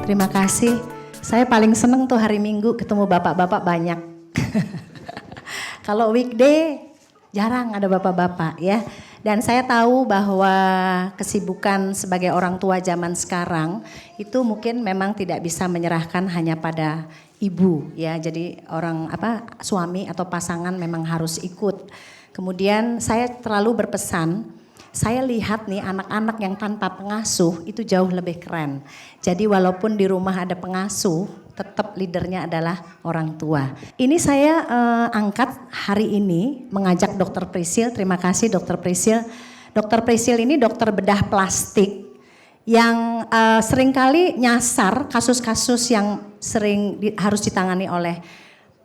Terima kasih. Saya paling seneng tuh hari Minggu ketemu bapak-bapak banyak. Kalau weekday jarang ada bapak-bapak ya. Dan saya tahu bahwa kesibukan sebagai orang tua zaman sekarang itu mungkin memang tidak bisa menyerahkan hanya pada ibu ya. Jadi suami atau pasangan memang harus ikut. Kemudian saya terlalu berpesan, saya lihat nih anak-anak yang tanpa pengasuh itu jauh lebih keren. Jadi walaupun di rumah ada pengasuh, tetap leadernya adalah orang tua. Ini saya angkat hari ini mengajak Dr. Prisil. Terima kasih Dr. Prisil. Dr. Prisil ini dokter bedah plastik yang seringkali nyasar kasus-kasus yang harus ditangani oleh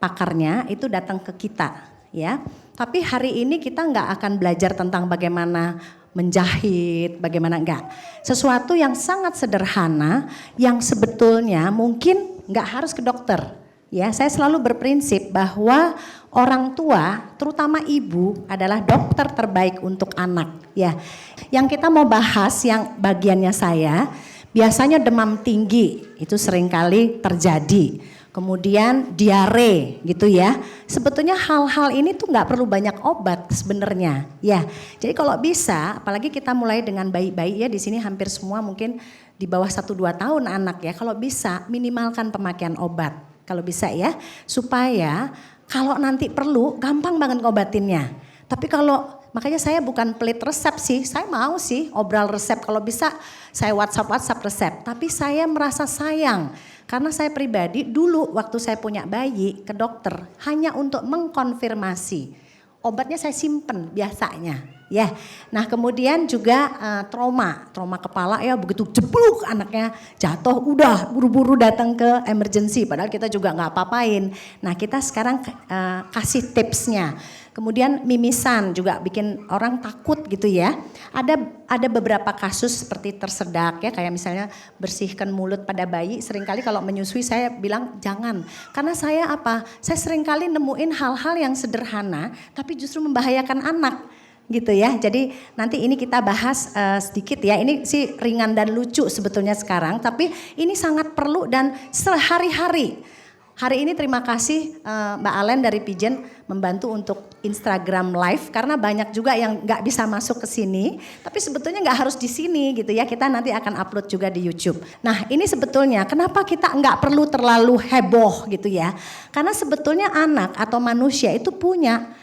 pakarnya itu datang ke kita ya. Tapi hari ini kita nggak akan belajar tentang bagaimana menjahit, bagaimana enggak. Sesuatu yang sangat sederhana yang sebetulnya mungkin nggak harus ke dokter. Ya, saya selalu berprinsip bahwa orang tua, terutama ibu, adalah dokter terbaik untuk anak. Ya, yang kita mau bahas yang bagiannya saya, biasanya demam tinggi itu seringkali terjadi. Kemudian diare gitu ya. Sebetulnya hal-hal ini tuh nggak perlu banyak obat sebenarnya. Ya, jadi kalau bisa, apalagi kita mulai dengan bayi-bayi ya di sini hampir semua mungkin di bawah 1-2 tahun anak ya. Kalau bisa minimalkan pemakaian obat. Kalau bisa ya, supaya kalau nanti perlu gampang banget ngobatinnya. Tapi makanya saya bukan pelit resep sih, saya mau sih obral resep. Kalau bisa saya WhatsApp resep. Tapi saya merasa sayang. Karena saya pribadi dulu waktu saya punya bayi ke dokter hanya untuk mengkonfirmasi. Obatnya saya simpen biasanya. Ya, nah kemudian juga trauma kepala ya begitu jeblok anaknya jatuh udah buru-buru datang ke emergency padahal kita juga nggak apa-apain. Nah kita sekarang kasih tipsnya. Kemudian mimisan juga bikin orang takut gitu ya. Ada beberapa kasus seperti tersedak ya kayak misalnya bersihkan mulut pada bayi. Seringkali kalau menyusui saya bilang jangan. Karena saya saya seringkali nemuin hal-hal yang sederhana tapi justru membahayakan anak. Gitu ya, jadi nanti ini kita bahas sedikit ya, ini sih ringan dan lucu sebetulnya sekarang, tapi ini sangat perlu dan sehari-hari. Hari ini terima kasih Mbak Alen dari Pigeon membantu untuk Instagram Live karena banyak juga yang nggak bisa masuk ke sini, tapi sebetulnya nggak harus di sini gitu ya, kita nanti akan upload juga di YouTube. Nah ini sebetulnya kenapa kita nggak perlu terlalu heboh gitu ya, karena sebetulnya anak atau manusia itu punya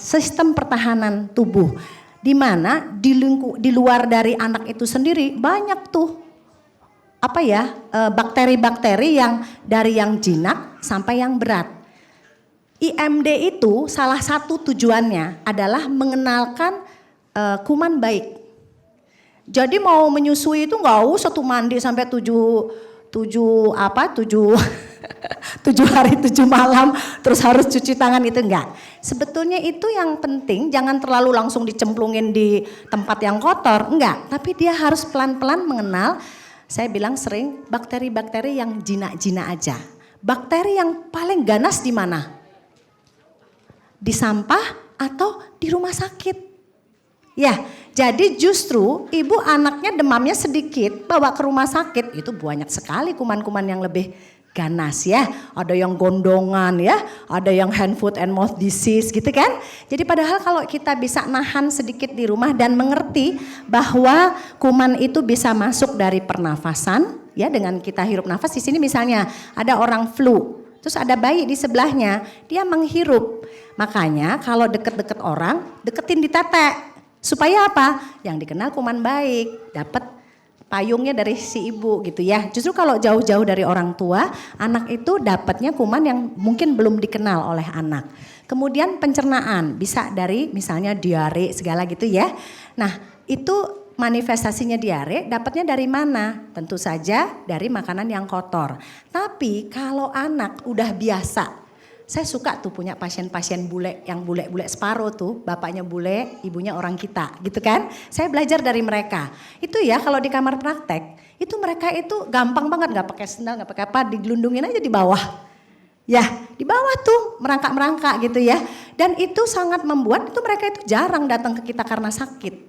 sistem pertahanan tubuh di mana di luar dari anak itu sendiri banyak tuh bakteri-bakteri yang dari yang jinak sampai yang berat. IMD itu salah satu tujuannya adalah mengenalkan kuman baik. Jadi mau menyusui itu nggak usah tuh mandi sampai 7 hari 7 malam terus harus cuci tangan itu enggak. Sebetulnya itu yang penting jangan terlalu langsung dicemplungin di tempat yang kotor, enggak. Tapi dia harus pelan-pelan mengenal, saya bilang sering bakteri-bakteri yang jinak-jinak aja. Bakteri yang paling ganas di mana? Di sampah atau di rumah sakit. Ya, jadi justru ibu anaknya demamnya sedikit bawa ke rumah sakit itu banyak sekali kuman-kuman yang lebih ganas ya. Ada yang gondongan ya, ada yang hand foot and mouth disease gitu kan. Jadi padahal kalau kita bisa nahan sedikit di rumah dan mengerti bahwa kuman itu bisa masuk dari pernafasan ya dengan kita hirup nafas. Di sini misalnya ada orang flu, terus ada bayi di sebelahnya, dia menghirup. Makanya kalau deket-deket orang, deketin di tete. Supaya apa? Yang dikenal kuman baik, dapat payungnya dari si ibu gitu ya. Justru kalau jauh-jauh dari orang tua, anak itu dapatnya kuman yang mungkin belum dikenal oleh anak. Kemudian pencernaan, bisa dari misalnya diare segala gitu ya. Nah itu manifestasinya diare dapatnya dari mana? Tentu saja dari makanan yang kotor. Tapi kalau anak udah biasa, saya suka tuh punya pasien-pasien bule yang bule-bule separuh tuh, bapaknya bule, ibunya orang kita gitu kan. Saya belajar dari mereka. Itu ya kalau di kamar praktek, itu mereka itu gampang banget gak pakai sendal, gak pakai apa, digelundungin aja di bawah. Ya di bawah tuh merangkak-merangkak gitu ya. Dan itu sangat membuat itu mereka itu jarang datang ke kita karena sakit.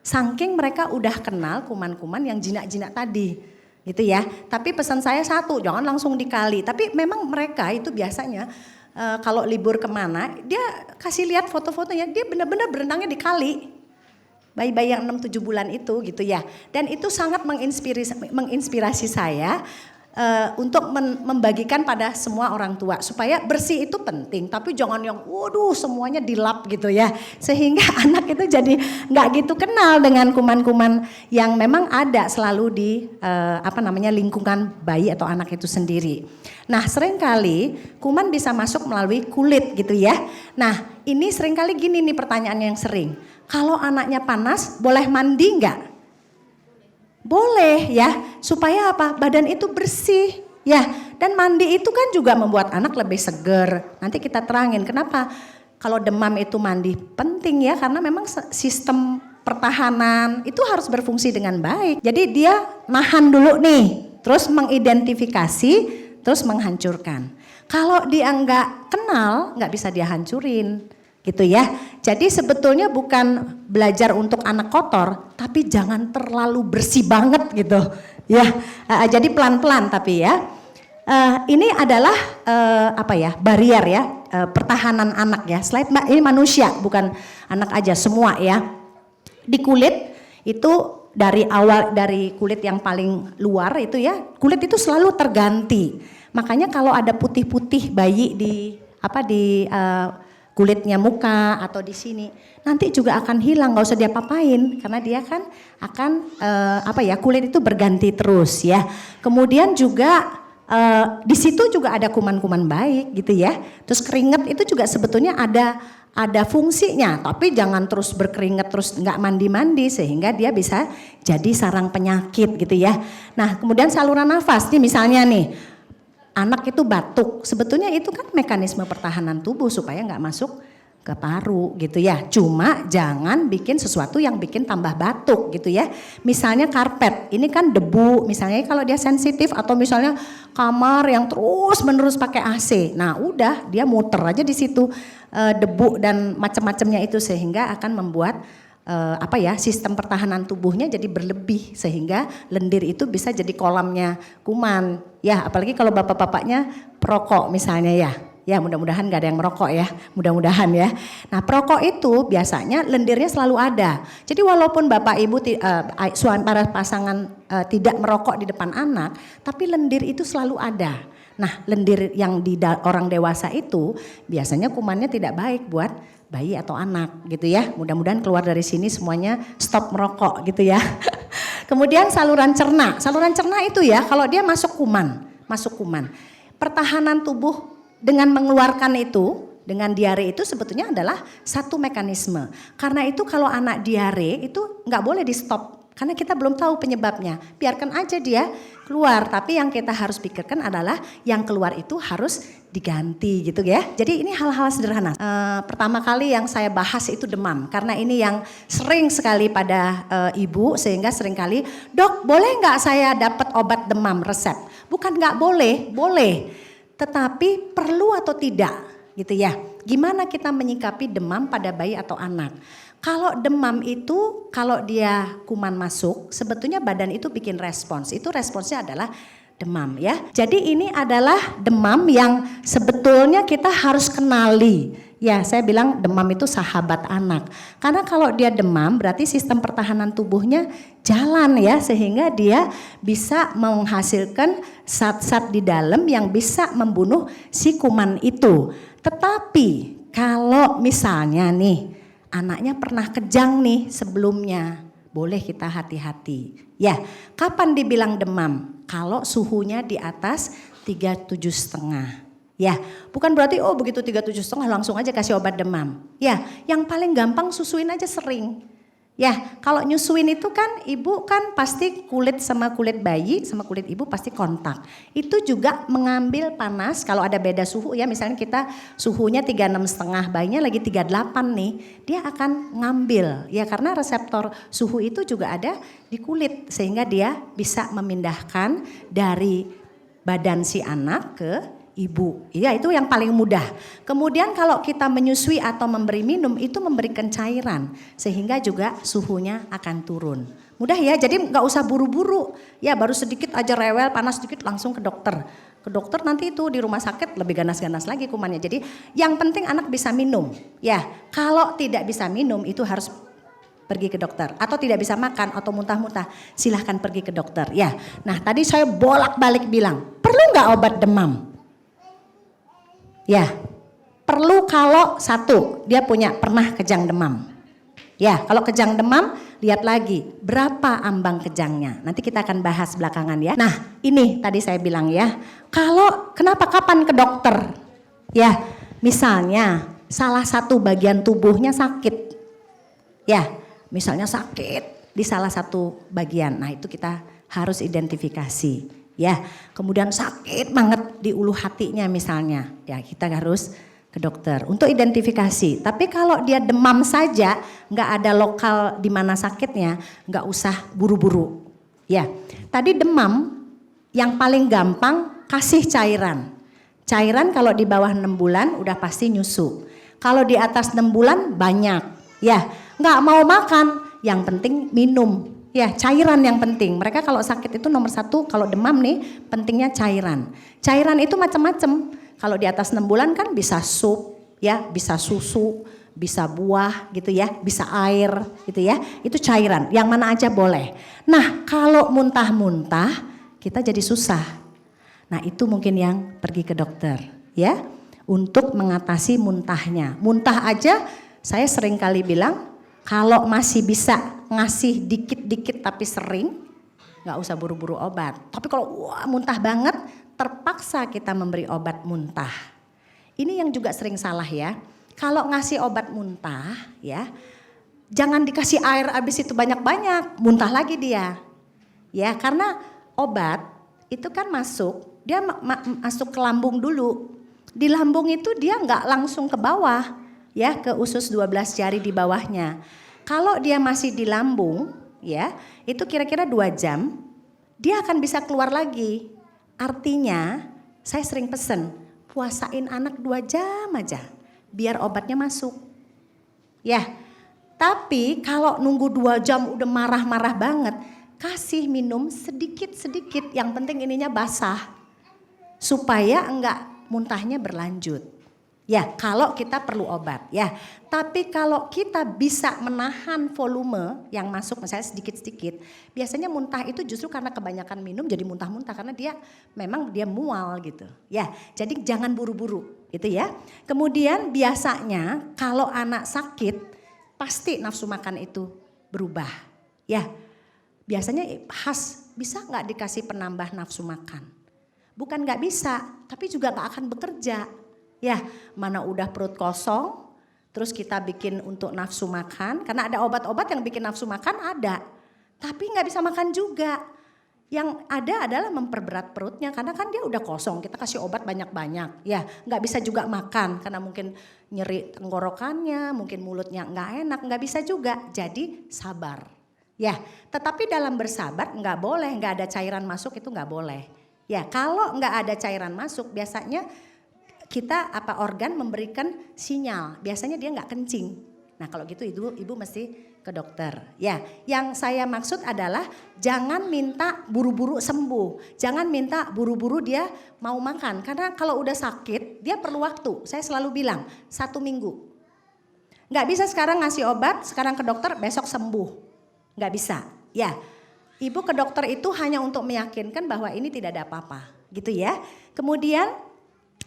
Saking mereka udah kenal kuman-kuman yang jinak-jinak tadi. gitu ya. Tapi pesan saya satu, jangan langsung dikali. Tapi memang mereka itu biasanya kalau libur kemana, dia kasih lihat foto-fotonya, dia benar-benar berenangnya di kali. Bayi-bayi yang 6-7 bulan itu gitu ya. Dan itu sangat menginspirasi saya untuk membagikan pada semua orang tua. Supaya bersih itu penting, tapi jangan yang waduh semuanya dilap gitu ya. Sehingga anak itu jadi gak gitu kenal dengan kuman-kuman yang memang ada selalu di lingkungan bayi atau anak itu sendiri. Nah seringkali kuman bisa masuk melalui kulit gitu ya. Nah ini seringkali gini nih pertanyaan yang sering. Kalau anaknya panas boleh mandi nggak? Boleh ya, supaya apa? Badan itu bersih ya. Dan mandi itu kan juga membuat anak lebih seger. Nanti kita terangin kenapa kalau demam itu mandi penting ya. Karena memang sistem pertahanan itu harus berfungsi dengan baik. Jadi dia nahan dulu nih, terus mengidentifikasi, terus menghancurkan. Kalau dia nggak kenal, nggak bisa dia hancurin. Gitu ya. Jadi sebetulnya bukan belajar untuk anak kotor, tapi jangan terlalu bersih banget gitu. Ya, jadi pelan-pelan tapi ya. Ini adalah barrier ya, pertahanan anak ya. Slide Mbak, ini manusia bukan anak aja, semua ya. Di kulit itu dari awal, dari kulit yang paling luar itu ya, kulit itu selalu terganti. Makanya kalau ada putih-putih bayi di kulitnya muka atau di sini nanti juga akan hilang, nggak usah dia papain karena dia kan akan kulit itu berganti terus ya. Kemudian juga di situ juga ada kuman-kuman baik gitu ya. Terus keringat itu juga sebetulnya ada fungsinya, tapi jangan terus berkeringat terus nggak mandi-mandi sehingga dia bisa jadi sarang penyakit gitu ya. Nah kemudian saluran nafas nih misalnya nih. Anak itu batuk, sebetulnya itu kan mekanisme pertahanan tubuh supaya nggak masuk ke paru gitu ya. Cuma jangan bikin sesuatu yang bikin tambah batuk gitu ya. Misalnya karpet, ini kan debu, misalnya kalau dia sensitif atau misalnya kamar yang terus menerus pakai AC. Nah udah dia muter aja di situ debu dan macam-macamnya itu sehingga akan membuat sistem pertahanan tubuhnya jadi berlebih sehingga lendir itu bisa jadi kolamnya kuman. Ya, apalagi kalau bapak-bapaknya perokok misalnya ya. Ya, mudah-mudahan gak ada yang merokok ya. Mudah-mudahan ya. Nah, perokok itu biasanya lendirnya selalu ada. Jadi walaupun bapak ibu para pasangan tidak merokok di depan anak, tapi lendir itu selalu ada. Nah, lendir yang di orang dewasa itu biasanya kumannya tidak baik buat bayi atau anak gitu ya. Mudah-mudahan keluar dari sini semuanya stop merokok gitu ya. Kemudian saluran cerna. Saluran cerna itu ya kalau dia masuk kuman. Pertahanan tubuh dengan mengeluarkan itu, dengan diare itu sebetulnya adalah satu mekanisme. Karena itu kalau anak diare itu nggak boleh di stop. Karena kita belum tahu penyebabnya. Biarkan aja dia keluar. Tapi yang kita harus pikirkan adalah yang keluar itu harus diganti gitu ya. Jadi ini hal-hal sederhana. Pertama kali yang saya bahas itu demam. Karena ini yang sering sekali pada ibu sehingga sering kali, dok boleh nggak saya dapat obat demam resep? Bukan nggak boleh, boleh. Tetapi perlu atau tidak gitu ya. Gimana kita menyikapi demam pada bayi atau anak? Kalau demam itu, kalau dia kuman masuk, sebetulnya badan itu bikin respons. Itu responsnya adalah demam ya. Jadi ini adalah demam yang sebetulnya kita harus kenali. Ya, saya bilang demam itu sahabat anak. Karena kalau dia demam berarti sistem pertahanan tubuhnya jalan ya. Sehingga dia bisa menghasilkan zat-zat di dalam yang bisa membunuh si kuman itu. Tetapi kalau misalnya nih, anaknya pernah kejang nih sebelumnya, boleh kita hati-hati. Ya, kapan dibilang demam? Kalau suhunya di atas 37,5. Ya, bukan berarti begitu 37,5 langsung aja kasih obat demam. Ya, yang paling gampang susuin aja sering. Ya, kalau nyusuin itu kan ibu kan pasti kulit sama kulit bayi sama kulit ibu pasti kontak. Itu juga mengambil panas kalau ada beda suhu ya, misalnya kita suhunya 36,5, bayinya lagi 38 nih, dia akan ngambil ya karena reseptor suhu itu juga ada di kulit sehingga dia bisa memindahkan dari badan si anak ke ibu. Ya itu yang paling mudah. Kemudian kalau kita menyusui atau memberi minum itu memberikan cairan sehingga juga suhunya akan turun. Mudah ya, jadi nggak usah buru-buru. Ya baru sedikit aja rewel, panas sedikit langsung ke dokter. Ke dokter nanti itu di rumah sakit lebih ganas-ganas lagi kumannya. Jadi yang penting anak bisa minum. Ya, kalau tidak bisa minum itu harus pergi ke dokter. Atau tidak bisa makan atau muntah-muntah, silahkan pergi ke dokter. Ya, nah tadi saya bolak-balik bilang, perlu nggak obat demam? Ya, perlu kalau satu, dia pernah kejang demam. Ya, kalau kejang demam, lihat lagi berapa ambang kejangnya. Nanti kita akan bahas belakangan ya. Nah, ini tadi saya bilang ya. Kapan ke dokter? Ya, misalnya salah satu bagian tubuhnya sakit. Ya, misalnya sakit di salah satu bagian. Nah, itu kita harus identifikasi. Ya, kemudian sakit banget di ulu hatinya misalnya. Ya, kita harus ke dokter untuk identifikasi. Tapi kalau dia demam saja, nggak ada lokal di mana sakitnya, nggak usah buru-buru. Ya, tadi demam yang paling gampang kasih cairan. Cairan kalau di bawah 6 bulan udah pasti nyusu. Kalau di atas 6 bulan banyak. Ya, nggak mau makan, yang penting minum. Ya, cairan yang penting. Mereka kalau sakit itu nomor 1, kalau demam nih pentingnya cairan. Cairan itu macam-macam. Kalau di atas 6 bulan kan bisa sup, ya, bisa susu, bisa buah gitu ya, bisa air gitu ya. Itu cairan, yang mana aja boleh. Nah, kalau muntah-muntah kita jadi susah. Nah, itu mungkin yang pergi ke dokter ya, untuk mengatasi muntahnya. Muntah aja saya sering kali bilang, kalau masih bisa ngasih dikit-dikit tapi sering, nggak usah buru-buru obat. Tapi kalau muntah banget, terpaksa kita memberi obat muntah. Ini yang juga sering salah ya. Kalau ngasih obat muntah ya, jangan dikasih air habis itu banyak-banyak, muntah lagi dia. Ya, karena obat itu kan dia masuk ke lambung dulu. Di lambung itu dia nggak langsung ke bawah, ya, ke usus 12 jari di bawahnya. Kalau dia masih di lambung, ya, itu kira-kira 2 jam, dia akan bisa keluar lagi. Artinya saya sering pesen, puasain anak 2 jam aja biar obatnya masuk. Ya, tapi kalau nunggu 2 jam udah marah-marah banget, kasih minum sedikit-sedikit, yang penting ininya basah. Supaya enggak muntahnya berlanjut. Ya, kalau kita perlu obat ya. Tapi kalau kita bisa menahan volume yang masuk misalnya sedikit-sedikit, biasanya muntah itu justru karena kebanyakan minum jadi muntah-muntah karena memang dia mual gitu. Ya, jadi jangan buru-buru gitu ya. Kemudian biasanya kalau anak sakit pasti nafsu makan itu berubah. Ya, biasanya bisa nggak dikasih penambah nafsu makan? Bukan nggak bisa, tapi juga nggak akan bekerja. Ya, mana udah perut kosong, terus kita bikin untuk nafsu makan, karena ada obat-obat yang bikin nafsu makan ada, tapi nggak bisa makan juga. Yang ada adalah memperberat perutnya, karena kan dia udah kosong, kita kasih obat banyak-banyak. Ya, nggak bisa juga makan, karena mungkin nyeri tenggorokannya, mungkin mulutnya nggak enak, nggak bisa juga. Jadi sabar. Ya, tetapi dalam bersabar nggak boleh, nggak ada cairan masuk itu nggak boleh. Ya, kalau nggak ada cairan masuk biasanya kita organ memberikan sinyal, biasanya dia nggak kencing. Nah kalau gitu ibu mesti ke dokter. Ya, yang saya maksud adalah jangan minta buru-buru sembuh, jangan minta buru-buru dia mau makan. Karena kalau udah sakit dia perlu waktu. Saya selalu bilang 1 minggu. Nggak bisa sekarang ngasih obat, sekarang ke dokter, besok sembuh. Nggak bisa. Ya, ibu ke dokter itu hanya untuk meyakinkan bahwa ini tidak ada apa-apa, gitu ya. Kemudian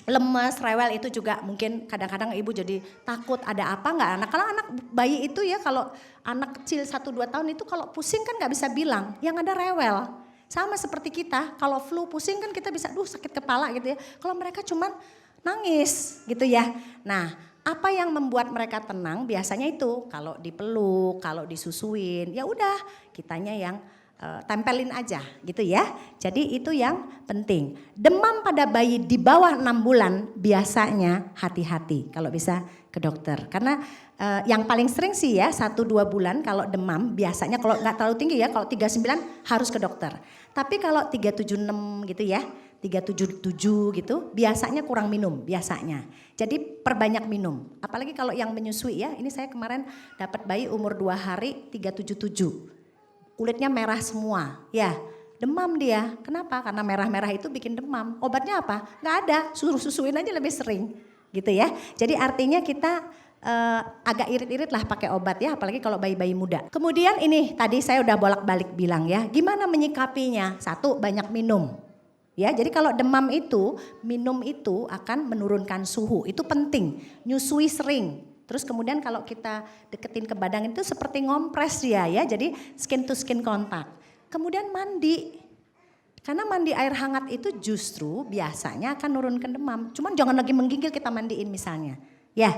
lemes, rewel itu juga mungkin kadang-kadang ibu jadi takut ada apa nggak anak. Kalau anak bayi itu ya, kalau anak kecil 1-2 tahun itu kalau pusing kan nggak bisa bilang, yang ada rewel. Sama seperti kita, kalau flu pusing kan kita bisa sakit kepala gitu ya. Kalau mereka cuman nangis gitu ya. Nah, apa yang membuat mereka tenang biasanya itu kalau dipeluk, kalau disusuin, ya udah kitanya yang tempelin aja gitu ya. Jadi itu yang penting. Demam pada bayi di bawah 6 bulan biasanya hati-hati kalau bisa ke dokter. Karena yang paling sering sih ya 1-2 bulan kalau demam biasanya, kalau nggak terlalu tinggi ya, kalau 39 harus ke dokter. Tapi kalau 376 gitu ya, 377 gitu biasanya kurang minum biasanya. Jadi perbanyak minum. Apalagi kalau yang menyusui ya, ini saya kemarin dapat bayi umur 2 hari 377. kulitnya merah semua, ya demam dia. Kenapa? Karena merah-merah itu bikin demam. Obatnya apa? Nggak ada, susuin aja lebih sering gitu ya. Jadi artinya kita agak irit-irit lah pakai obat ya, apalagi kalau bayi-bayi muda. Kemudian ini tadi saya udah bolak-balik bilang ya, gimana menyikapinya? Satu, banyak minum. Ya, jadi kalau demam itu, minum itu akan menurunkan suhu, itu penting. Nyusui sering. Terus kemudian kalau kita deketin ke badan itu seperti ngompres dia ya, jadi skin to skin contact. Kemudian mandi, karena mandi air hangat itu justru biasanya akan nurunkan demam. Cuman jangan lagi menggigil kita mandiin misalnya. Ya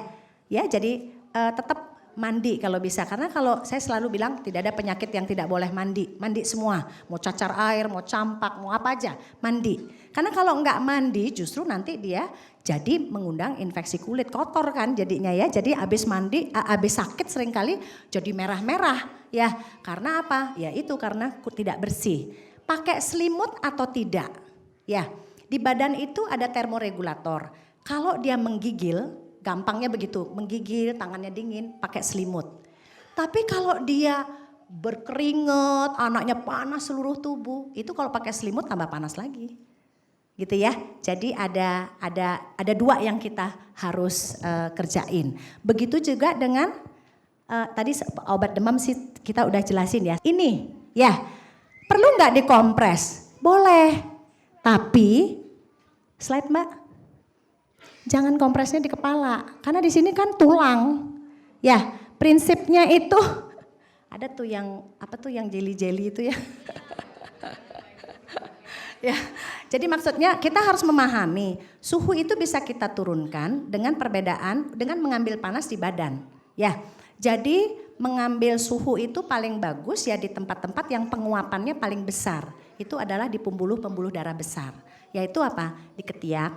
jadi tetap mandi kalau bisa. Karena kalau saya selalu bilang tidak ada penyakit yang tidak boleh mandi. Mandi semua, mau cacar air, mau campak, mau apa aja, mandi. Karena kalau enggak mandi justru nanti dia jadi mengundang infeksi kulit, kotor kan jadinya ya. Jadi habis mandi, habis sakit seringkali jadi merah-merah ya. Karena apa? Ya itu karena tidak bersih. Pakai selimut atau tidak? Ya, di badan itu ada termoregulator. Kalau dia menggigil, gampangnya begitu, menggigil, tangannya dingin, pakai selimut. Tapi kalau dia berkeringat, anaknya panas seluruh tubuh, itu kalau pakai selimut tambah panas lagi. Gitu ya. Jadi ada dua yang kita harus kerjain. Begitu juga dengan tadi obat demam sih kita udah jelasin ya. Ini ya, perlu nggak dikompres? Boleh. Tapi slide Mbak. Jangan kompresnya di kepala, karena di sini kan tulang. Ya, prinsipnya itu ada tuh yang apa tuh yang jeli-jeli itu ya. Ya, jadi maksudnya kita harus memahami suhu itu bisa kita turunkan dengan perbedaan dengan mengambil panas di badan. Ya, jadi mengambil suhu itu paling bagus ya di tempat-tempat yang penguapannya paling besar. Itu adalah di pembuluh-pembuluh darah besar. Yaitu apa? Di ketiak,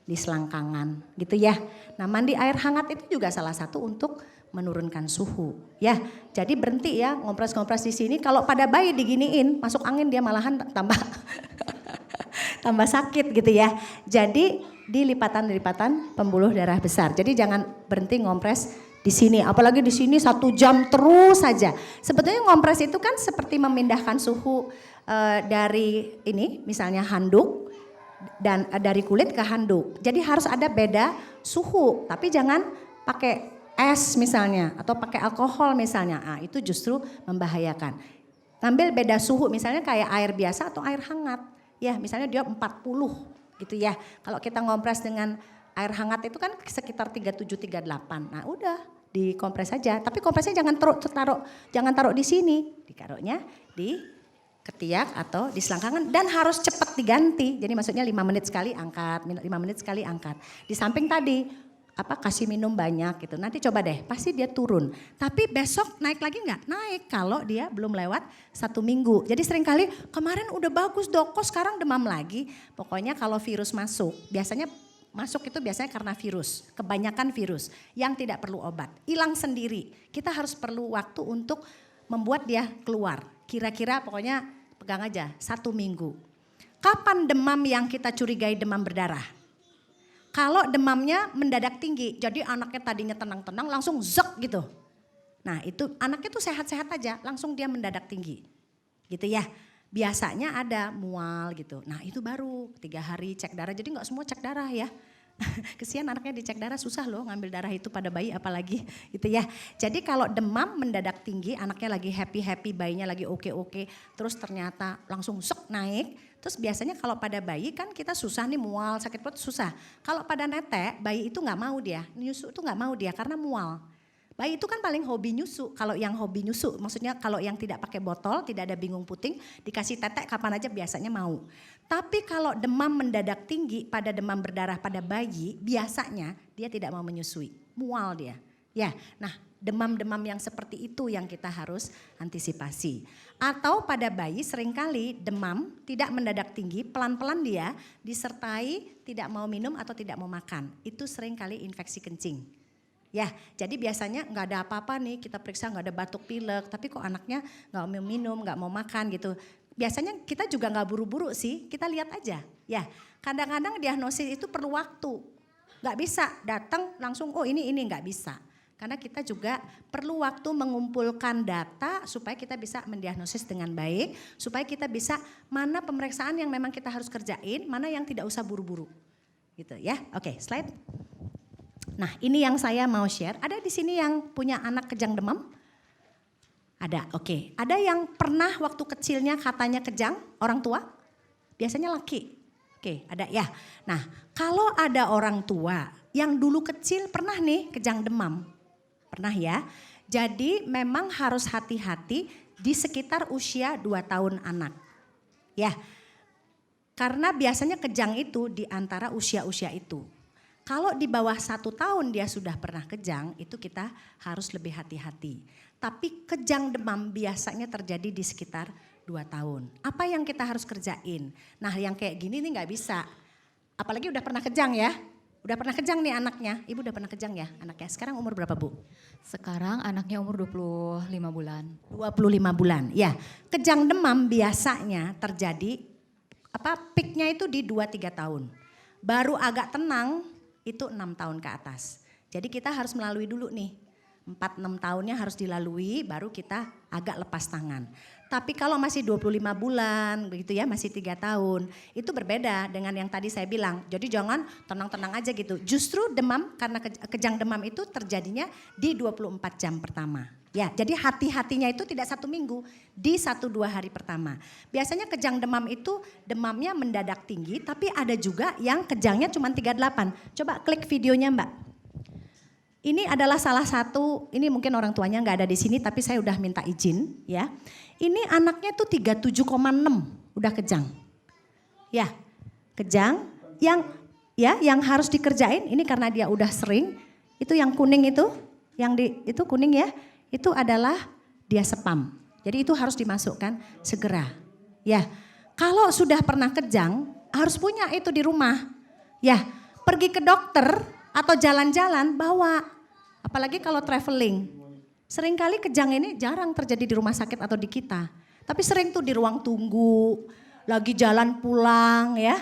di selangkangan gitu ya. Nah mandi air hangat itu juga salah satu untuk menurunkan suhu ya. Jadi berhenti ya ngompres-ngompres di sini. Kalau pada bayi diginiin masuk angin dia malahan tambah tambah sakit gitu ya. Jadi di lipatan-lipatan pembuluh darah besar. Jadi jangan berhenti ngompres di sini. Apalagi di sini 1 jam terus saja. Sebetulnya ngompres itu kan seperti memindahkan suhu dari ini misalnya handuk. Dan dari kulit ke handuk. Jadi harus ada beda suhu, tapi jangan pakai es misalnya atau pakai alkohol misalnya. Nah, itu justru membahayakan. Ambil beda suhu misalnya kayak air biasa atau air hangat. Ya, misalnya dia 40 gitu ya. Kalau kita ngompres dengan air hangat itu kan sekitar 37 38. Nah, udah dikompres saja. Tapi kompresnya jangan taruh di sini. Ditaruhnya di ketiak atau di selangkangan dan harus cepat diganti. Jadi maksudnya 5 menit sekali angkat, 5 menit sekali angkat. Di samping tadi kasih minum banyak gitu. Nanti coba deh, pasti dia turun. Tapi besok naik lagi enggak? Naik kalau dia belum lewat 1 minggu. Jadi seringkali kemarin udah bagus dok, kok sekarang demam lagi. Pokoknya kalau virus masuk, biasanya karena virus, kebanyakan virus yang tidak perlu obat. Hilang sendiri, kita harus perlu waktu untuk membuat dia keluar. Kira-kira pokoknya pegang aja 1 minggu. Kapan demam yang kita curigai demam berdarah? Kalau demamnya mendadak tinggi, jadi anaknya tadinya tenang-tenang langsung zek gitu. Nah itu anaknya tuh sehat-sehat aja, langsung dia mendadak tinggi. Gitu ya, biasanya ada mual gitu. Nah itu baru 3 hari cek darah, jadi gak semua cek darah ya. Kesian anaknya dicek darah susah loh ngambil darah itu pada bayi apalagi gitu ya. Jadi kalau demam mendadak tinggi anaknya lagi happy-happy bayinya lagi oke-oke terus ternyata langsung sok naik. Terus biasanya kalau pada bayi kan kita susah nih mual sakit perut susah. Kalau pada netek bayi itu gak mau dia nyusu itu gak mau dia karena mual. Bayi itu kan paling hobi nyusu, kalau yang hobi nyusu maksudnya kalau yang tidak pakai botol, tidak ada bingung puting, dikasih tetek kapan aja biasanya mau. Tapi kalau demam mendadak tinggi pada demam berdarah pada bayi, biasanya dia tidak mau menyusui, mual dia. Ya, nah demam-demam yang seperti itu yang kita harus antisipasi. Atau pada bayi seringkali demam tidak mendadak tinggi, pelan-pelan dia disertai tidak mau minum atau tidak mau makan. Itu seringkali infeksi kencing. Ya, jadi biasanya nggak ada apa-apa nih kita periksa nggak ada batuk pilek, tapi kok anaknya nggak mau minum, nggak mau makan gitu. Biasanya kita juga nggak buru-buru sih, kita lihat aja. Ya, kadang-kadang diagnosis itu perlu waktu, nggak bisa datang langsung oh ini nggak bisa. Karena kita juga perlu waktu mengumpulkan data supaya kita bisa mendiagnosis dengan baik, supaya kita bisa mana pemeriksaan yang memang kita harus kerjain, mana yang tidak usah buru-buru. Gitu ya. Oke, slide. Nah, ini yang saya mau share. Ada di sini yang punya anak kejang demam? Ada, oke. Ada yang pernah waktu kecilnya katanya kejang, orang tua? Biasanya laki. Oke, ada ya. Nah, kalau ada orang tua yang dulu kecil pernah nih kejang demam. Pernah ya. Jadi memang harus hati-hati di sekitar usia 2 tahun anak. Ya, karena biasanya kejang itu di antara usia-usia itu. Kalau di bawah 1 tahun dia sudah pernah kejang, itu kita harus lebih hati-hati. Tapi kejang demam biasanya terjadi di sekitar 2 tahun. Apa yang kita harus kerjain? Nah yang kayak gini nih gak bisa. Apalagi udah pernah kejang ya. Udah pernah kejang nih anaknya. Ibu udah pernah kejang ya anaknya. Sekarang umur berapa Bu? Sekarang anaknya umur 25 bulan. 25 bulan, ya. Kejang demam biasanya terjadi, peaknya itu di 2-3 tahun. Baru agak tenang itu 6 tahun ke atas. Jadi kita harus melalui dulu nih. 4-6 tahunnya harus dilalui baru kita agak lepas tangan. Tapi kalau masih 25 bulan begitu ya, masih 3 tahun, itu berbeda dengan yang tadi saya bilang. Jadi jangan tenang-tenang aja gitu. Justru demam, karena kejang demam itu terjadinya di 24 jam pertama. Ya, jadi hati-hatinya itu tidak 1 minggu, di 1-2 hari pertama. Biasanya kejang demam itu demamnya mendadak tinggi, tapi ada juga yang kejangnya cuma 38. Coba klik videonya Mbak. Ini adalah salah satu, ini mungkin orang tuanya nggak ada di sini, tapi saya udah minta izin ya. Ini anaknya tuh 37,6 udah kejang. Ya, kejang yang harus dikerjain ini karena dia udah sering. Itu yang kuning itu, itu kuning ya. Itu adalah diazepam. Jadi itu harus dimasukkan segera. Ya, kalau sudah pernah kejang harus punya itu di rumah. Ya, pergi ke dokter atau jalan-jalan bawa, apalagi kalau traveling. Seringkali kejang ini jarang terjadi di rumah sakit atau di kita. Tapi sering tuh di ruang tunggu, lagi jalan pulang ya.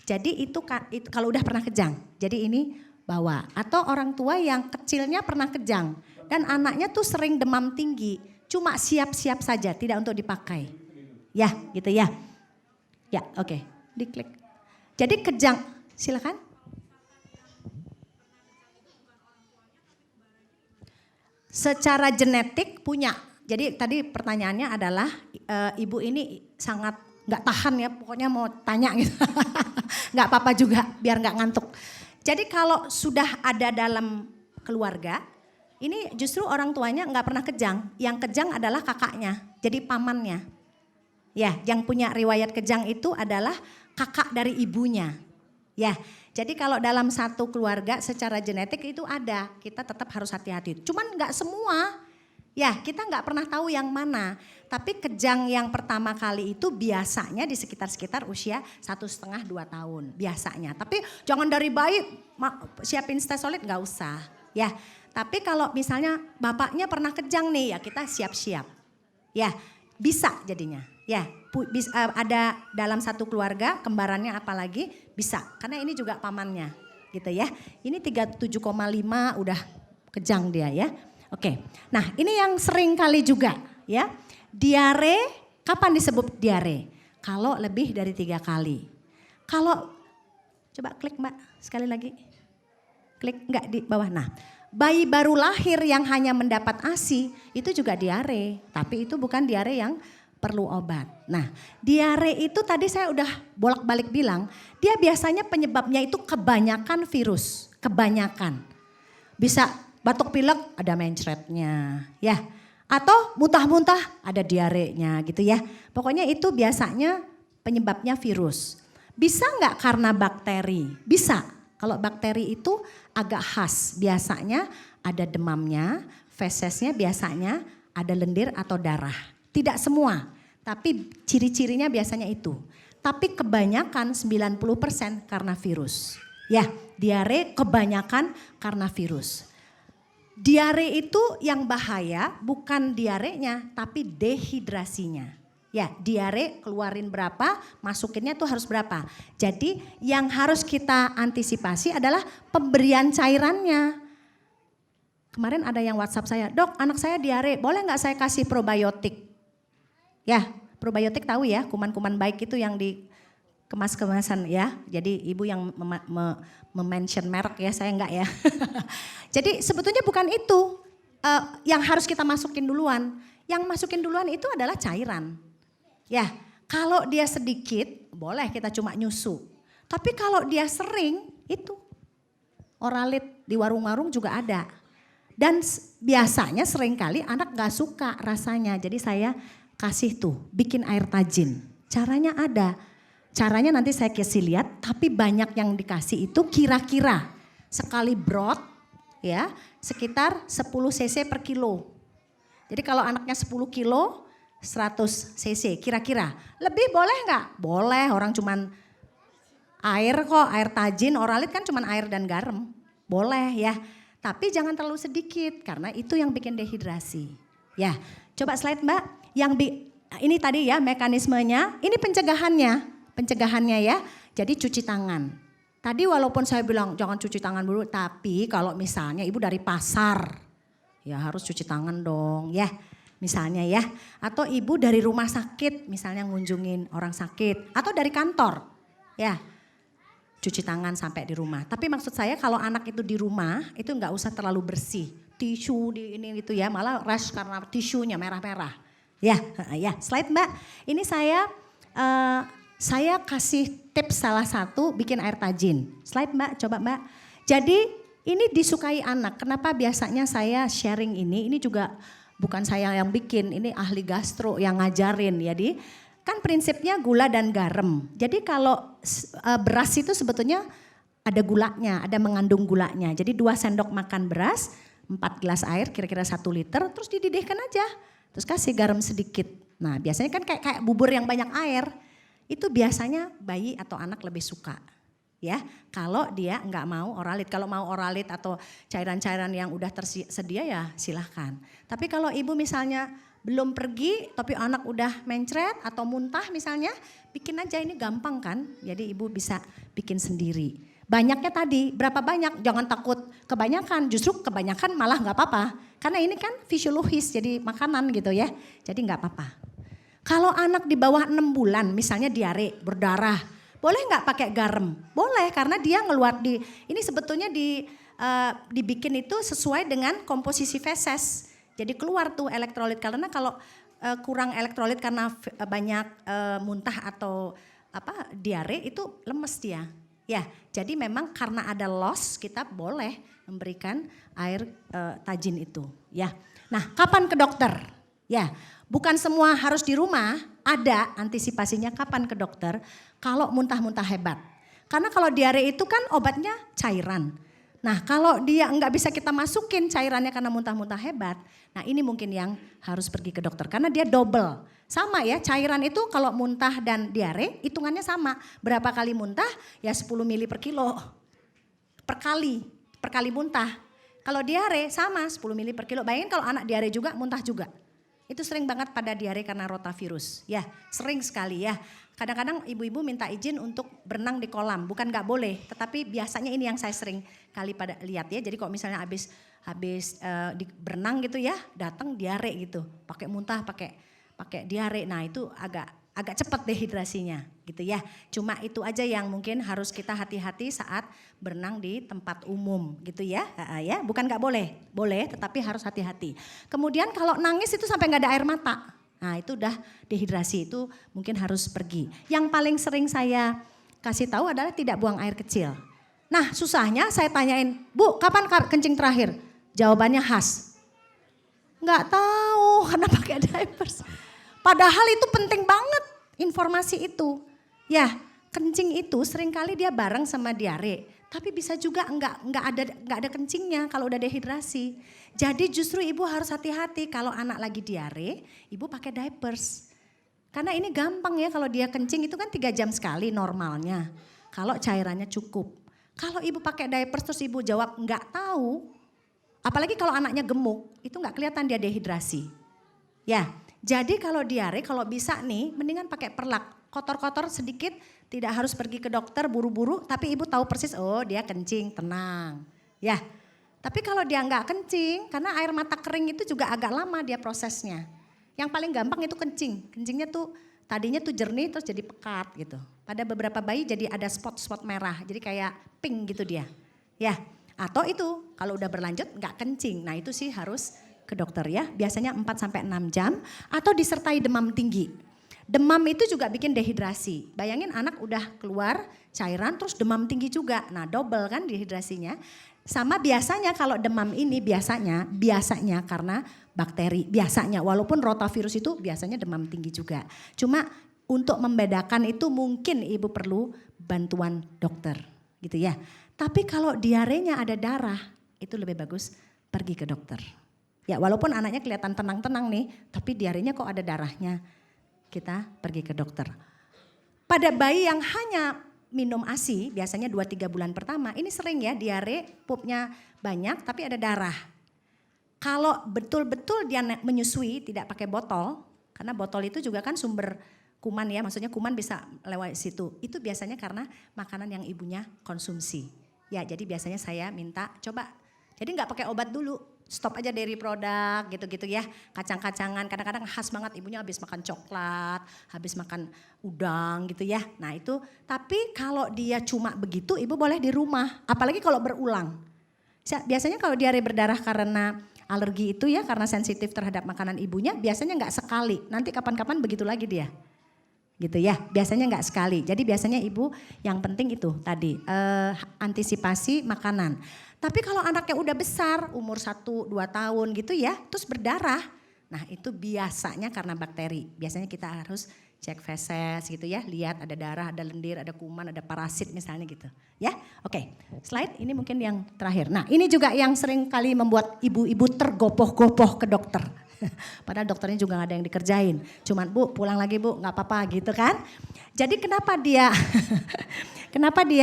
Jadi itu kalau udah pernah kejang, jadi ini bawa. Atau orang tua yang kecilnya pernah kejang dan anaknya tuh sering demam tinggi. Cuma siap-siap saja, tidak untuk dipakai. Ya gitu ya. Ya oke, diklik. Jadi kejang, silakan. Secara genetik punya. Jadi tadi pertanyaannya adalah ibu ini sangat nggak tahan ya, pokoknya mau tanya gitu. Nggak apa-apa juga biar nggak ngantuk. Jadi kalau sudah ada dalam keluarga, ini justru orang tuanya nggak pernah kejang. Yang kejang adalah kakaknya, jadi pamannya. Ya, yang punya riwayat kejang itu adalah kakak dari ibunya. Ya, jadi kalau dalam satu keluarga secara genetik itu ada, kita tetap harus hati-hati. Cuman nggak semua, ya kita nggak pernah tahu yang mana. Tapi kejang yang pertama kali itu biasanya di sekitar usia 1,5-2 tahun biasanya. Tapi jangan dari bayi siapin stesolid nggak usah, ya. Tapi kalau misalnya bapaknya pernah kejang nih, ya kita siap-siap, ya bisa jadinya. Ya, ada dalam satu keluarga, kembarannya apalagi bisa. Karena ini juga pamannya gitu ya. Ini 37,5 udah kejang dia ya. Oke, nah ini yang sering kali juga ya. Diare, kapan disebut diare? Kalau lebih dari 3 kali. Kalau, coba klik Mbak sekali lagi. Klik enggak di bawah, nah. Bayi baru lahir yang hanya mendapat ASI itu juga diare. Tapi itu bukan diare yang perlu obat. Nah, diare itu tadi saya udah bolak-balik bilang, dia biasanya penyebabnya itu kebanyakan virus, kebanyakan. Bisa batuk pilek ada mencretnya, ya. Atau muntah-muntah ada diarenya gitu ya. Pokoknya itu biasanya penyebabnya virus. Bisa nggak karena bakteri? Bisa. Kalau bakteri itu agak khas, biasanya ada demamnya, fesesnya biasanya ada lendir atau darah. Tidak semua, tapi ciri-cirinya biasanya itu. Tapi kebanyakan 90% karena virus. Ya, diare kebanyakan karena virus. Diare itu yang bahaya bukan diarenya tapi dehidrasinya. Ya, diare keluarin berapa, masukinnya tuh harus berapa. Jadi yang harus kita antisipasi adalah pemberian cairannya. Kemarin ada yang WhatsApp saya, dok anak saya diare, boleh nggak saya kasih probiotik? Ya, probiotik tahu ya, kuman-kuman baik itu yang di kemas-kemasan ya. Jadi ibu yang mention merek ya, saya enggak ya. Jadi sebetulnya bukan itu yang harus kita masukin duluan. Yang masukin duluan itu adalah cairan. Ya, kalau dia sedikit boleh kita cuma nyusu. Tapi kalau dia sering itu Oralit di warung-warung juga ada. Dan biasanya seringkali anak gak suka rasanya. Jadi saya kasih tuh bikin air tajin. Caranya ada. Caranya nanti saya kasih lihat, tapi banyak yang dikasih itu kira-kira sekali brot ya sekitar 10 cc per kilo. Jadi kalau anaknya 10 kilo 100 cc kira-kira. Lebih boleh nggak? Boleh, orang cuman air kok, air tajin, Oralit kan cuman air dan garam. Boleh ya, tapi jangan terlalu sedikit karena itu yang bikin dehidrasi. Ya, coba slide Mbak. Ini tadi ya mekanismenya, ini pencegahannya ya. Jadi cuci tangan. Tadi walaupun saya bilang jangan cuci tangan dulu, tapi kalau misalnya ibu dari pasar, ya harus cuci tangan dong ya. Misalnya ya, atau ibu dari rumah sakit misalnya ngunjungin orang sakit, atau dari kantor ya. Cuci tangan sampai di rumah. Tapi maksud saya kalau anak itu di rumah itu nggak usah terlalu bersih. Tisu di ini gitu ya, malah rash karena tisunya merah-merah. Ya, ya slide Mbak. Ini saya kasih tips salah satu bikin air tajin. Slide Mbak, coba Mbak. Jadi ini disukai anak. Kenapa biasanya saya sharing ini? Ini juga bukan saya yang bikin, ini ahli gastro yang ngajarin. Jadi kan prinsipnya gula dan garam. Jadi kalau beras itu sebetulnya ada gulanya, ada mengandung gulanya. Jadi 2 sendok makan beras, 4 gelas air kira-kira 1 liter, terus dididihkan aja. Terus kasih garam sedikit. Nah biasanya kan kayak bubur yang banyak air. Itu biasanya bayi atau anak lebih suka. Ya, kalau dia nggak mau Oralit. Kalau mau Oralit atau cairan-cairan yang udah tersedia ya silahkan. Tapi kalau ibu misalnya belum pergi tapi anak udah mencret atau muntah misalnya, bikin aja, ini gampang kan. Jadi ibu bisa bikin sendiri. Banyaknya tadi, berapa banyak? Jangan takut kebanyakan, justru kebanyakan malah nggak apa-apa. Karena ini kan fisiologis, jadi makanan gitu ya. Jadi nggak apa-apa. Kalau anak di bawah 6 bulan misalnya diare, berdarah, boleh nggak pakai garam? Boleh, karena dia ngeluar ini sebetulnya dibikin itu sesuai dengan komposisi feses. Jadi keluar tuh elektrolit, karena kalau kurang elektrolit karena banyak muntah atau diare itu lemes dia. Ya, jadi memang karena ada loss kita boleh memberikan air tajin itu. Ya, nah kapan ke dokter? Ya, bukan semua harus di rumah. Ada antisipasinya kapan ke dokter kalau muntah-muntah hebat. Karena kalau diare itu kan obatnya cairan. Nah kalau dia nggak bisa kita masukin cairannya karena muntah-muntah hebat, nah ini mungkin yang harus pergi ke dokter karena dia double. Sama ya, cairan itu kalau muntah dan diare hitungannya sama. Berapa kali muntah? Ya 10 mili per kilo per kali muntah. Kalau diare sama 10 mili per kilo. Bayangin kalau anak diare juga muntah juga. Itu sering banget pada diare karena rotavirus. Ya sering sekali ya. Kadang-kadang ibu-ibu minta izin untuk berenang di kolam. Bukan gak boleh, tetapi biasanya ini yang saya sering kali pada lihat ya. Jadi kalau misalnya habis berenang gitu ya, datang diare gitu. Pakai muntah, pakai diare. Nah itu agak cepat dehidrasinya gitu ya. Cuma itu aja yang mungkin harus kita hati-hati saat berenang di tempat umum gitu ya. Ya, bukan gak boleh, boleh tetapi harus hati-hati. Kemudian kalau nangis itu sampai gak ada air mata. Nah itu udah dehidrasi, itu mungkin harus pergi. Yang paling sering saya kasih tahu adalah tidak buang air kecil. Nah susahnya saya tanyain, Bu kapan kencing terakhir? Jawabannya khas. Nggak tahu karena pakai diapers. Padahal itu penting banget informasi itu. Ya kencing itu seringkali dia bareng sama diare. Tapi bisa juga nggak ada kencingnya kalau udah dehidrasi. Jadi justru ibu harus hati-hati kalau anak lagi diare, ibu pakai diapers. Karena ini gampang ya kalau dia kencing itu kan 3 jam sekali normalnya. Kalau cairannya cukup. Kalau ibu pakai diapers terus ibu jawab nggak tahu, apalagi kalau anaknya gemuk, itu nggak kelihatan dia dehidrasi. Ya, jadi kalau diare kalau bisa nih mendingan pakai perlak. Kotor-kotor sedikit, tidak harus pergi ke dokter buru-buru, tapi ibu tahu persis, oh dia kencing, tenang. Ya, Tapi kalau dia nggak kencing, karena air mata kering itu juga agak lama dia prosesnya. Yang paling gampang itu kencing. Kencingnya tuh tadinya tuh jernih terus jadi pekat gitu. Pada beberapa bayi jadi ada spot-spot merah, jadi kayak pink gitu dia. Ya, atau itu kalau udah berlanjut nggak kencing. Nah itu sih harus ke dokter ya. Biasanya 4-6 jam atau disertai demam tinggi. Demam itu juga bikin dehidrasi. Bayangin anak udah keluar cairan terus demam tinggi juga. Nah double kan dehidrasinya. Sama biasanya kalau demam ini biasanya karena bakteri. Biasanya walaupun rotavirus itu biasanya demam tinggi juga. Cuma untuk membedakan itu mungkin ibu perlu bantuan dokter gitu ya. Tapi kalau diarenya ada darah itu lebih bagus pergi ke dokter. Ya walaupun anaknya kelihatan tenang-tenang nih tapi diarenya kok ada darahnya. Kita pergi ke dokter. Pada bayi yang hanya minum ASI biasanya 2-3 bulan pertama ini sering ya diare, pupnya banyak tapi ada darah. Kalau betul-betul dia menyusui tidak pakai botol, karena botol itu juga kan sumber kuman ya, maksudnya kuman bisa lewat situ. Itu biasanya karena makanan yang ibunya konsumsi. Ya jadi biasanya saya minta coba, jadi nggak pakai obat dulu. Stop aja dairy produk gitu-gitu ya. Kacang-kacangan kadang-kadang khas banget ibunya habis makan coklat, habis makan udang gitu ya. Nah itu tapi kalau dia cuma begitu ibu boleh di rumah. Apalagi kalau berulang. Biasanya kalau diare berdarah karena alergi itu ya karena sensitif terhadap makanan ibunya biasanya nggak sekali. Nanti kapan-kapan begitu lagi dia. Gitu ya, biasanya nggak sekali. Jadi biasanya ibu yang penting itu tadi antisipasi makanan. Tapi kalau anaknya udah besar, umur 1-2 tahun gitu ya, terus berdarah. Nah itu biasanya karena bakteri. Biasanya kita harus cek feses gitu ya, lihat ada darah, ada lendir, ada kuman, ada parasit misalnya gitu. Ya, oke. Slide ini mungkin yang terakhir. Nah ini juga yang sering kali membuat ibu-ibu tergopoh-gopoh ke dokter. Padahal dokternya juga gak ada yang dikerjain. Cuman bu pulang lagi bu gak apa-apa gitu kan. Jadi kenapa dia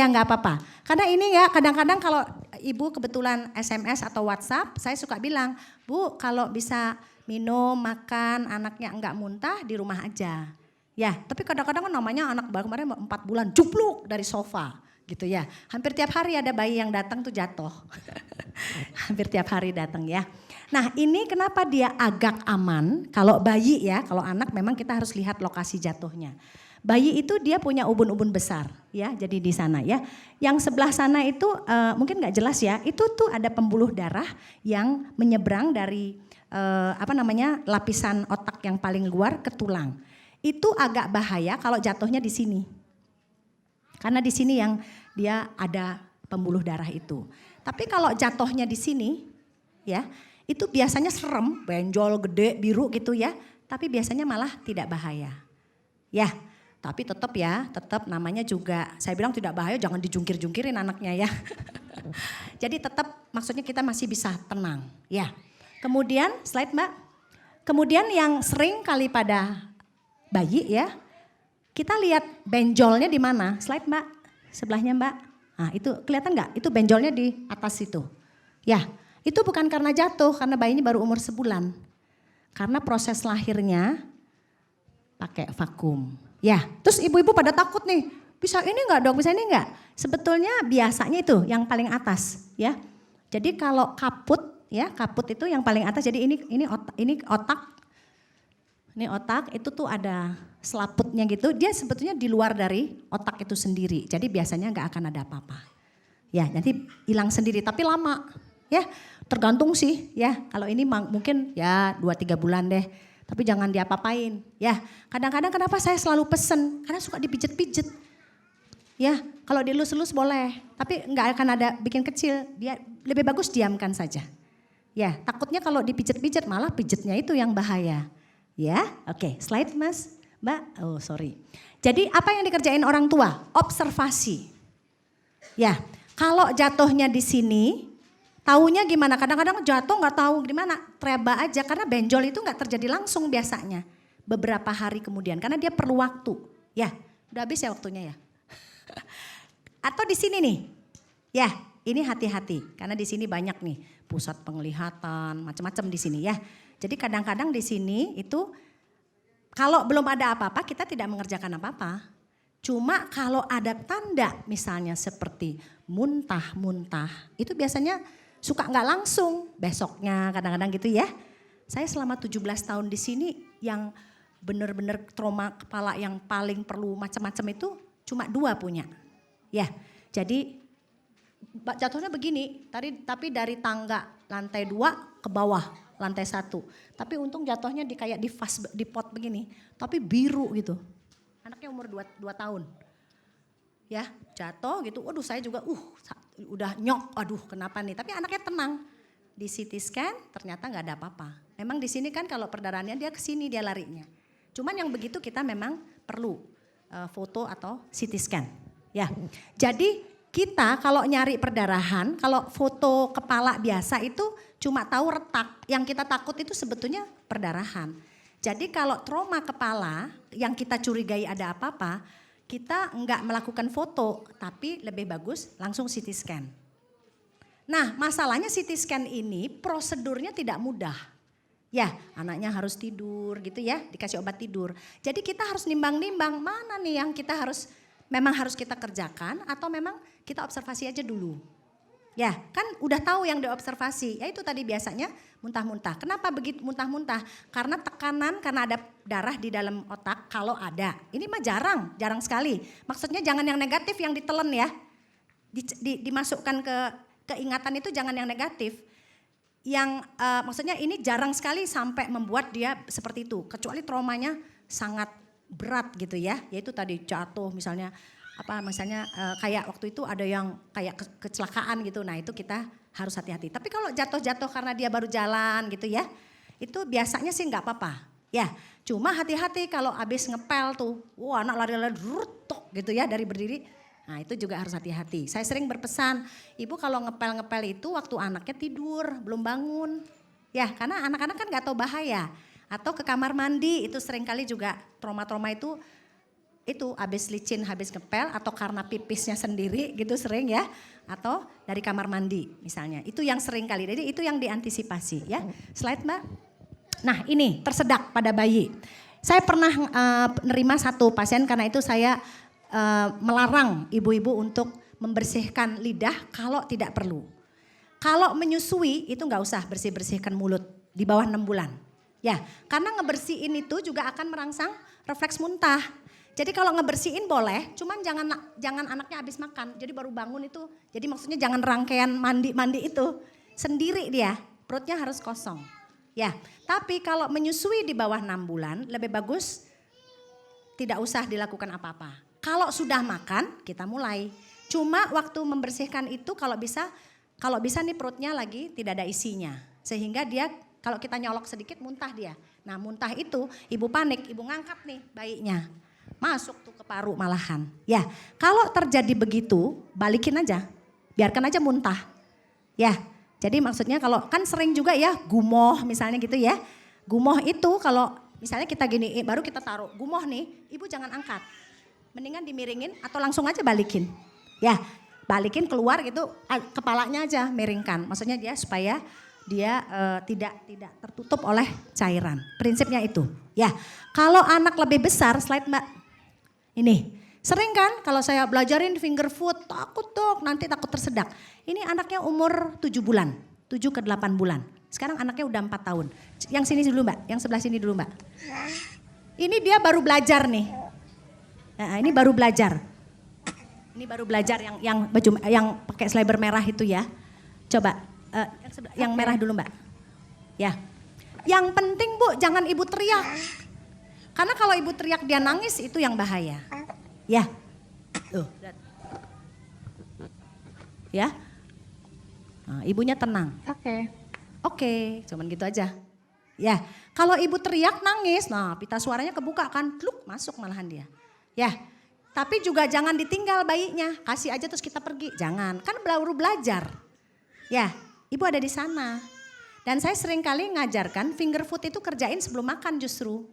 gak apa-apa. Karena ini ya kadang-kadang kalau ibu kebetulan SMS atau WhatsApp saya suka bilang. Bu kalau bisa minum, makan, anaknya enggak muntah di rumah aja. Ya tapi kadang-kadang kan namanya anak baru kemarin 4 bulan jupluk dari sofa. Gitu ya. Hampir tiap hari ada bayi yang datang tuh jatuh. Hampir tiap hari datang ya. Nah ini kenapa dia agak aman, kalau bayi ya, kalau anak memang kita harus lihat lokasi jatuhnya. Bayi itu dia punya ubun-ubun besar ya, jadi di sana ya. Yang sebelah sana itu mungkin gak jelas ya, itu tuh ada pembuluh darah yang menyeberang dari lapisan otak yang paling luar ke tulang. Itu agak bahaya kalau jatuhnya di sini. Karena di sini yang dia ada pembuluh darah itu. Tapi kalau jatuhnya di sini ya, itu biasanya serem, benjol gede, biru gitu ya. Tapi biasanya malah tidak bahaya. Ya, tapi tetap namanya juga, saya bilang tidak bahaya jangan dijungkir-jungkirin anaknya ya. Jadi tetap maksudnya kita masih bisa tenang. Ya, kemudian slide mbak. Kemudian yang sering kali pada bayi ya, kita lihat benjolnya di mana? Slide mbak, sebelahnya mbak. Nah itu kelihatan nggak? Itu benjolnya di atas itu. Ya. Itu bukan karena jatuh, karena bayinya baru umur sebulan. Karena proses lahirnya pakai vakum. Ya, terus ibu-ibu pada takut nih, bisa ini enggak dok, bisa ini enggak? Sebetulnya biasanya itu yang paling atas ya. Jadi kalau kaput ya, kaput itu yang paling atas. Jadi ini otak. Ini otak itu tuh ada selaputnya gitu. Dia sebetulnya di luar dari otak itu sendiri. Jadi biasanya enggak akan ada apa-apa. Ya, nanti hilang sendiri tapi lama. Ya, tergantung sih ya. Kalau ini mungkin ya 2-3 bulan deh. Tapi jangan diapa-apain. Ya, kadang-kadang kenapa saya selalu pesen? Karena suka dipijet-pijet. Ya, kalau dilus-lus boleh. Tapi nggak akan ada bikin kecil. Dia lebih bagus diamkan saja. Ya, takutnya kalau dipijet-pijet malah pijetnya itu yang bahaya. Ya, oke. Slide mas, mbak. Oh sorry. Jadi apa yang dikerjain orang tua? Observasi. Ya, kalau jatuhnya di sini. Taunya gimana? Kadang-kadang jatuh nggak tahu gimana, treba aja karena benjol itu nggak terjadi langsung biasanya. Beberapa hari kemudian karena dia perlu waktu. Ya, udah habis ya waktunya ya. Atau di sini nih. Ya, ini hati-hati karena di sini banyak nih pusat penglihatan, macam-macam di sini ya. Jadi kadang-kadang di sini itu kalau belum ada apa-apa kita tidak mengerjakan apa-apa. Cuma kalau ada tanda misalnya seperti muntah-muntah itu biasanya suka nggak langsung, besoknya kadang-kadang gitu ya. Saya selama 17 tahun di sini yang benar-benar trauma kepala yang paling perlu macam-macam itu cuma 2 punya. Ya, jadi jatuhnya begini, tapi dari tangga lantai 2 ke bawah lantai 1. Tapi untung jatuhnya kayak di pot begini, tapi biru gitu. Anaknya umur 2 tahun. Ya, jatuh gitu. Waduh, saya juga udah nyok. Aduh, kenapa nih? Tapi anaknya tenang. Di CT scan ternyata nggak ada apa-apa. Memang di sini kan kalau perdarahannya dia ke sini dia larinya. Cuman yang begitu kita memang perlu foto atau CT scan. Ya. Jadi kita kalau nyari perdarahan, kalau foto kepala biasa itu cuma tahu retak. Yang kita takut itu sebetulnya perdarahan. Jadi kalau trauma kepala yang kita curigai ada apa-apa, kita enggak melakukan foto, tapi lebih bagus langsung CT scan. Nah, masalahnya CT scan ini prosedurnya tidak mudah. Ya, anaknya harus tidur gitu ya, dikasih obat tidur. Jadi kita harus nimbang-nimbang mana nih yang memang harus kita kerjakan atau memang kita observasi aja dulu. Ya, kan udah tahu yang diobservasi, ya itu tadi biasanya muntah-muntah. Kenapa begitu muntah-muntah? Karena tekanan, karena ada darah di dalam otak kalau ada. Ini mah jarang sekali. Maksudnya jangan yang negatif yang ditelen ya. Dimasukkan ke keingatan itu jangan yang negatif. Yang maksudnya ini jarang sekali sampai membuat dia seperti itu. Kecuali traumanya sangat berat gitu ya. Yaitu tadi jatuh misalnya. Kayak waktu itu ada yang kayak kecelakaan gitu. Nah itu kita harus hati-hati. Tapi kalau jatuh-jatuh karena dia baru jalan gitu ya. Itu biasanya sih nggak apa-apa. Ya cuma hati-hati kalau abis ngepel tuh. Wah anak lari-lari gitu ya dari berdiri. Nah itu juga harus hati-hati. Saya sering berpesan, ibu kalau ngepel-ngepel itu waktu anaknya tidur, belum bangun. Ya karena anak-anak kan gak tahu bahaya. Atau ke kamar mandi, itu seringkali juga trauma-trauma itu habis licin, habis ngepel atau karena pipisnya sendiri gitu sering ya. Atau dari kamar mandi misalnya. Itu yang sering kali, jadi itu yang diantisipasi ya. Slide Mbak. Nah ini tersedak pada bayi. Saya pernah nerima satu pasien karena itu saya melarang ibu-ibu untuk membersihkan lidah kalau tidak perlu. Kalau menyusui itu nggak usah bersih-bersihkan mulut di bawah 6 bulan. Ya, karena ngebersihin itu juga akan merangsang refleks muntah. Jadi kalau ngebersihin boleh, cuman jangan anaknya habis makan. Jadi baru bangun itu, jadi maksudnya jangan rangkaian mandi itu sendiri dia, perutnya harus kosong. Ya, tapi kalau menyusui di bawah 6 bulan lebih bagus tidak usah dilakukan apa-apa. Kalau sudah makan kita mulai. Cuma waktu membersihkan itu kalau bisa nih perutnya lagi tidak ada isinya. Sehingga dia kalau kita nyolok sedikit muntah dia. Nah muntah itu ibu panik, ibu ngangkat nih bayinya. Masuk tuh ke paru malahan. Ya kalau terjadi begitu balikin aja. Biarkan aja muntah. Ya jadi maksudnya kalau kan sering juga ya gumoh misalnya gitu ya. Gumoh itu kalau misalnya kita gini baru kita taruh gumoh nih ibu jangan angkat. Mendingan dimiringin atau langsung aja balikin. Ya balikin keluar gitu kepalanya aja miringkan. Maksudnya dia supaya dia tidak tertutup oleh cairan. Prinsipnya itu. Ya kalau anak lebih besar slide Mbak. Ini sering kan kalau saya belajarin finger food takut dok nanti takut tersedak. Ini anaknya umur 7 bulan. 7 ke 8 bulan. Sekarang anaknya udah 4 tahun. Yang sini dulu Mbak. Yang sebelah sini dulu Mbak. Ini dia baru belajar nih. Nah, ini baru belajar. Ini baru belajar yang baju yang pakai sliber merah itu ya. Coba yang merah dulu Mbak. Ya. Yang penting Bu jangan ibu teriak. Karena kalau ibu teriak dia nangis itu yang bahaya. Ya. Tuh. Ya. Nah, ibunya tenang. Oke, cuman gitu aja. Ya. Kalau ibu teriak nangis, nah pita suaranya kebuka kan, kluk masuk malahan dia. Ya, tapi juga jangan ditinggal bayinya, kasih aja terus kita pergi, jangan. Kan baru belajar. Ya, ibu ada di sana. Dan saya sering kali ngajarkan finger food itu kerjain sebelum makan justru.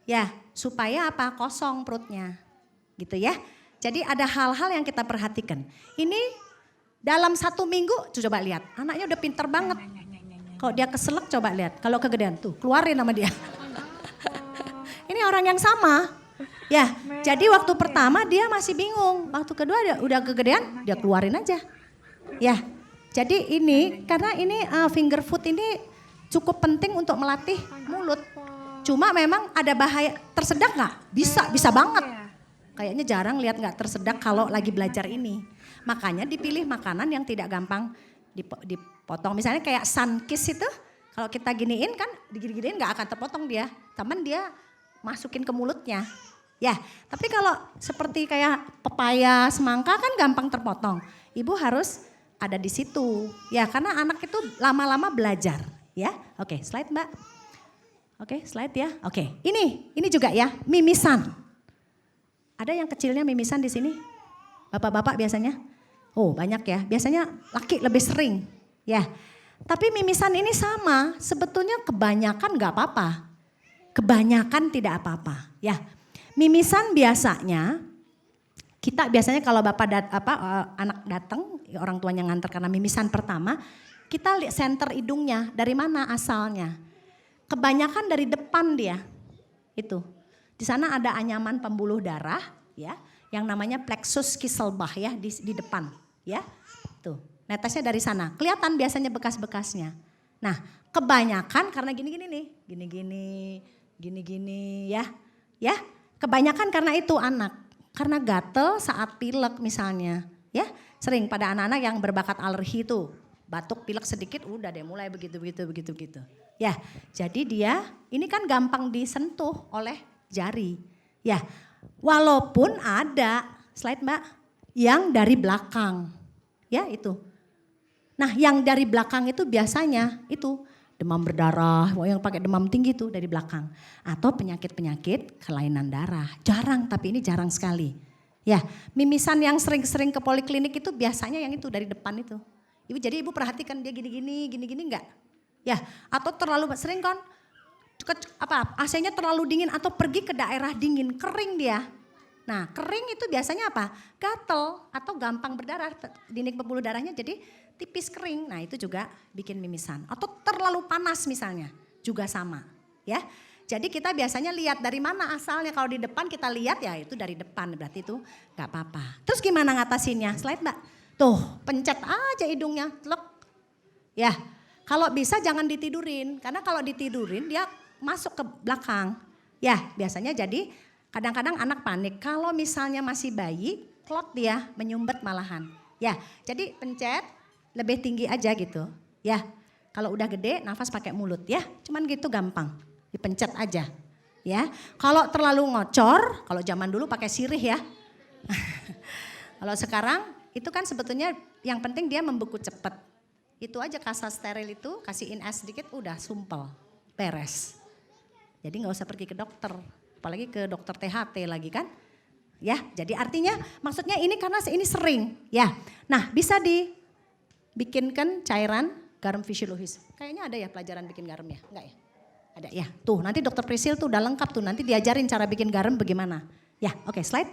Ya, supaya apa? Kosong perutnya. Gitu ya. Jadi ada hal-hal yang kita perhatikan. Ini dalam 1 minggu, coba lihat. Anaknya udah pinter banget. Kalau dia keselak coba lihat. Kalau kegedean tuh keluarin sama dia. Ini orang yang sama. Ya, jadi waktu pertama dia masih bingung. Waktu kedua dia udah kegedean, dia keluarin aja. Ya, Jadi ini, karena ini finger food ini cukup penting untuk melatih mulut. Cuma memang ada bahaya, tersedak nggak? Bisa banget. Kayaknya jarang lihat nggak tersedak kalau lagi belajar ini. Makanya dipilih makanan yang tidak gampang dipotong. Misalnya kayak sun kiss itu, kalau kita giniin kan, digini-giniin nggak akan terpotong dia. Teman dia masukin ke mulutnya. Ya, tapi kalau seperti kayak pepaya, semangka kan gampang terpotong. Ibu harus ada di situ. Ya, karena anak itu lama-lama belajar. Ya, oke, slide Mbak. Oke, slide ya. Oke, ini juga ya, mimisan. Ada yang kecilnya mimisan di sini? Bapak-bapak biasanya? Oh, banyak ya. Biasanya laki lebih sering. Ya, tapi mimisan ini sama. Sebetulnya kebanyakan nggak apa-apa. Kebanyakan tidak apa-apa. Ya, mimisan biasanya kita biasanya kalau anak datang, orang tuanya nganter karena mimisan pertama, kita lihat senter hidungnya, dari mana asalnya. Kebanyakan dari depan dia, itu. Di sana ada anyaman pembuluh darah, ya, yang namanya plexus Kisselbach ya di depan, ya. Tuh, netesnya dari sana. Kelihatan biasanya bekas-bekasnya. Nah, kebanyakan karena gini-gini nih, gini-gini, ya, ya. Kebanyakan karena itu anak. Karena gatel saat pilek misalnya, ya sering pada anak-anak yang berbakat alergi itu, batuk pilek sedikit udah deh mulai begitu. Ya, jadi dia ini kan gampang disentuh oleh jari. Ya, walaupun ada slide Mbak yang dari belakang, ya itu. Nah, yang dari belakang itu biasanya itu demam berdarah, yang pakai demam tinggi itu dari belakang. Atau penyakit-penyakit kelainan darah. Jarang, tapi ini jarang sekali. Ya, mimisan yang sering-sering ke poliklinik itu biasanya yang itu dari depan itu. Jadi ibu perhatikan dia gini-gini enggak? Ya, atau terlalu sering kan AC-nya terlalu dingin atau pergi ke daerah dingin, kering dia. Nah, kering itu biasanya apa? Gatel atau gampang berdarah, dinding pembuluh darahnya jadi tipis kering. Nah, itu juga bikin mimisan. Atau terlalu panas misalnya, juga sama, ya. Jadi kita biasanya lihat dari mana asalnya. Kalau di depan kita lihat ya itu dari depan, berarti itu nggak apa-apa. Terus gimana ngatasinnya? Slide Mbak. Tuh, pencet aja hidungnya, telek. Ya, kalau bisa jangan ditidurin, karena kalau ditidurin dia masuk ke belakang. Ya, biasanya jadi kadang-kadang anak panik. Kalau misalnya masih bayi, klot dia menyumbet malahan. Ya, jadi pencet lebih tinggi aja gitu. Ya, kalau udah gede nafas pakai mulut ya. Cuman gitu gampang, dipencet aja. Ya, kalau terlalu ngocor, kalau zaman dulu pakai sirih ya. Kalau sekarang itu kan sebetulnya yang penting dia membeku cepet. Itu aja kasa steril itu, kasihin es sedikit udah sumpel, beres. Jadi gak usah pergi ke dokter, apalagi ke dokter THT lagi kan. Ya, jadi artinya maksudnya ini karena ini sering. Ya, nah bisa dibikinkan cairan garam fisiologis. Kayaknya ada ya pelajaran bikin garam ya, enggak ya? Ada ya, tuh nanti dokter Prisil tuh udah lengkap tuh, nanti diajarin cara bikin garam bagaimana. Ya, oke, slide.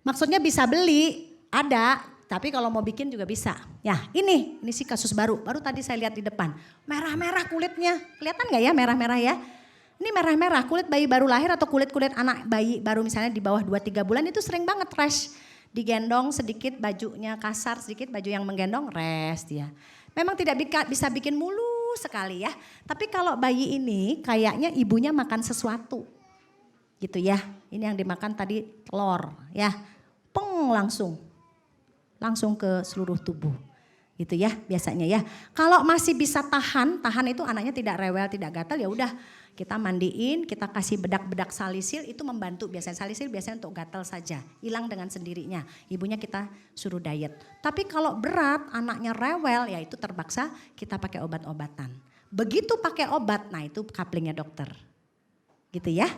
Maksudnya bisa beli, ada, tapi kalau mau bikin juga bisa. Ya, ini sih kasus baru tadi saya lihat di depan. Merah-merah kulitnya, kelihatan gak ya merah-merah ya? Ini merah-merah, kulit bayi baru lahir atau kulit-kulit anak bayi baru misalnya di bawah 2-3 bulan itu sering banget rash. Digendong sedikit bajunya kasar, sedikit baju yang menggendong rash dia. Memang tidak bisa bikin mulus sekali ya. Tapi kalau bayi ini kayaknya ibunya makan sesuatu. Gitu ya, ini yang dimakan tadi telur ya. Peng langsung ke seluruh tubuh. Gitu ya biasanya ya. Kalau masih bisa tahan itu anaknya tidak rewel, tidak gatal ya udah kita mandiin, kita kasih bedak-bedak salisil itu membantu. Biasanya salisil biasanya untuk gatal saja, hilang dengan sendirinya. Ibunya kita suruh diet. Tapi kalau berat anaknya rewel ya itu terpaksa kita pakai obat-obatan. Begitu pakai obat, nah itu couplingnya dokter. Gitu ya.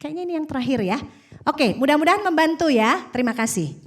Kayaknya ini yang terakhir ya. Oke, mudah-mudahan membantu ya. Terima kasih.